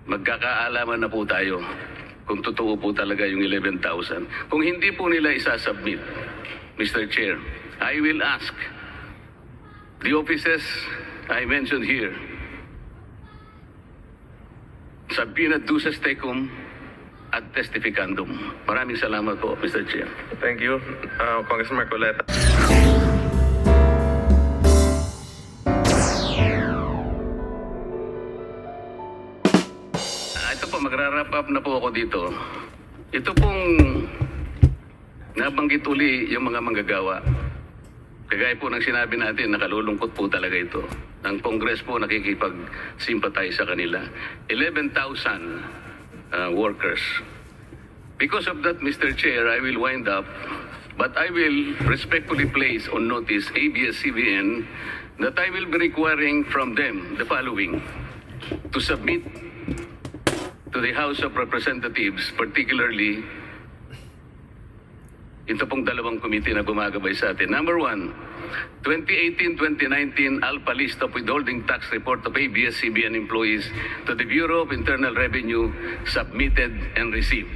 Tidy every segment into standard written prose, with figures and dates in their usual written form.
Magkaka-alaman na po tayo kung totoo po talaga yung 11,000. Kung hindi po nila isasubmit, Mr. Chair, I will ask the offices I mentioned here, subpoena duces tecum at testificandum. Maraming salamat po, Mr. Chair. Thank you, Congressman Marcoleta. Ito po, magra-wrap up na po ako dito. Ito pong nabanggit uli yung mga manggagawa. Kagaya po ng sinabi natin, nakalulungkot po talaga ito. Ang Congress po nakikipag-sympathize sa kanila. 11,000 workers. Because of that, Mr. Chair, I will wind up, but I will respectfully place on notice Abs-Cbn that I will be requiring from them the following: to submit to the House of Representatives, particularly ito pong dalawang committee na gumagabay sa atin. Number 1, 2018-2019 ALPA list of withholding tax report of Abs-Cbn employees to the Bureau of Internal Revenue submitted and received.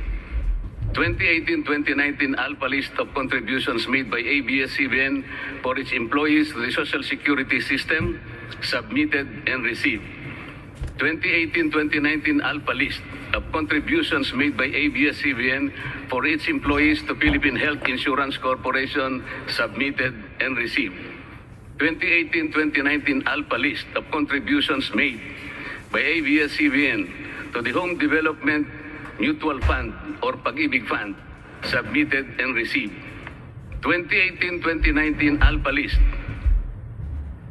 2018-2019 ALPA list of contributions made by Abs-Cbn for its employees to the Social Security system submitted and received. 2018-2019 ALPA list of contributions made by Abs-Cbn for its employees to Philippine Health Insurance Corporation submitted and received. 2018-2019 ALPA list of contributions made by Abs-Cbn to the Home Development Mutual Fund or Pag-ibig Fund submitted and received. 2018-2019 ALPA list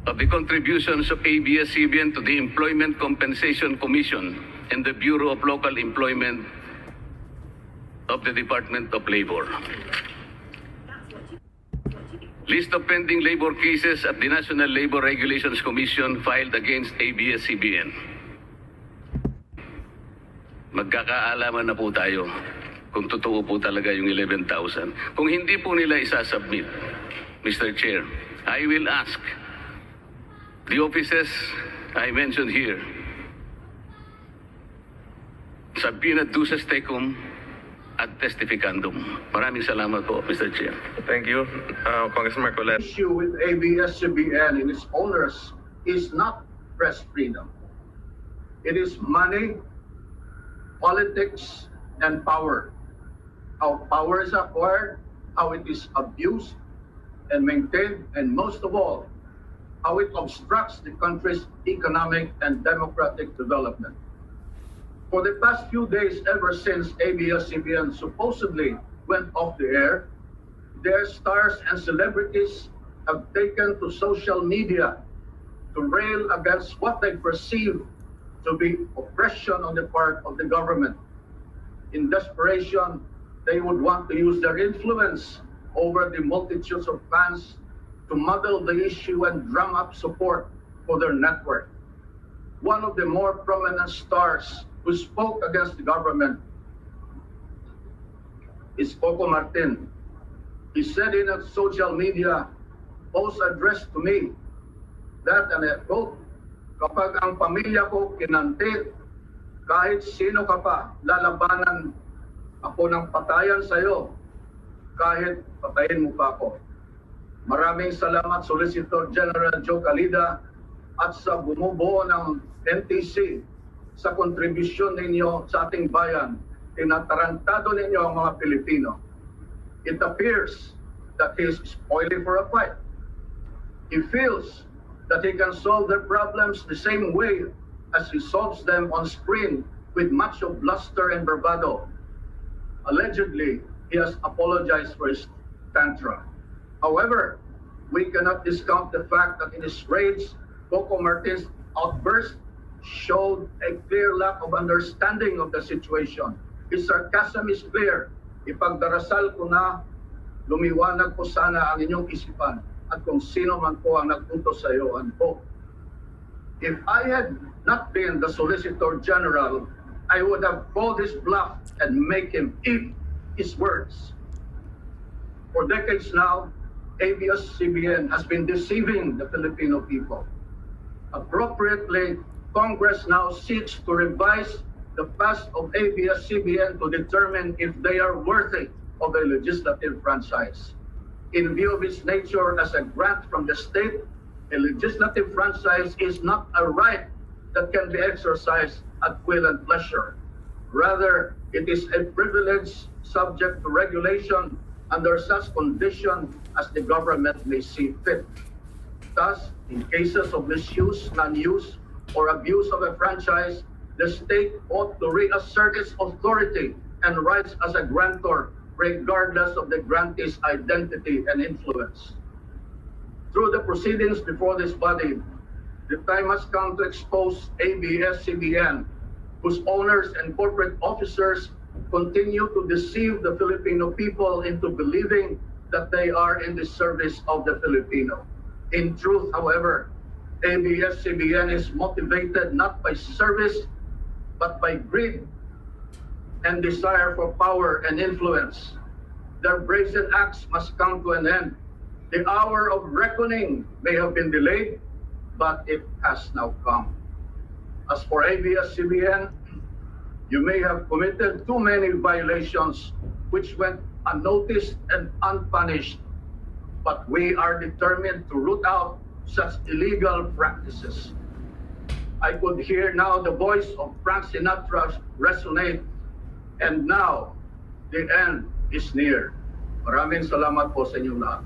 of the contributions of Abs-Cbn to the Employment Compensation Commission and the Bureau of Local Employment of the Department of Labor. List of pending labor cases at the National Labor Regulations Commission filed against Abs-Cbn. Magkaka-alaman na po tayo kung totoo po talaga yung 11,000. Kung hindi po nila isasubmit, Mr. Chair, I will ask the offices I mentioned here, subpoena duces tecum at testificandum. Maraming salamat po, Mr. Chair. Thank you, Congressman Marcoleta. Issue with Abs-Cbn and its owners is not press freedom. It is money, politics, and power. How power is acquired, how it is abused and maintained, and most of all, how it obstructs the country's economic and democratic development. For the past few days, ever since Abs-Cbn supposedly went off the air, their stars and celebrities have taken to social media to rail against what they perceive to be oppression on the part of the government. In desperation, they would want to use their influence over the multitudes of fans to muddle the issue and drum up support for their network. One of the more prominent stars who spoke against the government is Coco Martin. He said in a social media post addressed to me that, and I quote, "Kapag ang pamilya ko kinanti, kahit sino ka pa, lalabanan ako ng patayan sa'yo, kahit patayin mo pa ako." Maraming salamat, Solicitor General Joe Calida, at sa bumubuo ng NTC sa kontribusyon ninyo sa ating bayan. Tinatarantado ninyo ang mga Pilipino. It appears that he is spoiling for a fight. He feels that he can solve their problems the same way as he solves them on screen with much of bluster and bravado. Allegedly, he has apologized for his tantrum. However, we cannot discount the fact that in his rage, Coco Martin's outburst showed a clear lack of understanding of the situation. His sarcasm is clear. Ipagdarasal ko na lumiwanag po sana ang inyong isipan at kung sino man po ang nagtutos sa iyo, unquote. If I had not been the Solicitor General, I would have called his bluff and make him eat his words. For decades now, Abs-Cbn has been deceiving the Filipino people. Appropriately, Congress now seeks to revise the past of ABS-CBN to determine if they are worthy of a legislative franchise. In view of its nature as a grant from the state, a legislative franchise is not a right that can be exercised at will and pleasure. Rather, it is a privilege subject to regulation under such condition as the government may see fit. Thus, in cases of misuse, non-use, or abuse of a franchise, the state ought to reassert its authority and rights as a grantor, regardless of the grantee's identity and influence. Through the proceedings before this body, the time has come to expose ABS-CBN, whose owners and corporate officers continue to deceive the Filipino people into believing that they are in the service of the Filipino. In truth, however, ABS-CBN is motivated not by service, but by greed and desire for power and influence. Their brazen acts must come to an end. The hour of reckoning may have been delayed, but it has now come. As for ABS-CBN, you may have committed too many violations which went unnoticed and unpunished, but we are determined to root out such illegal practices. I could hear now the voice of Frank Sinatra resonate, and now the end is near. Maraming salamat po sa inyong lahat.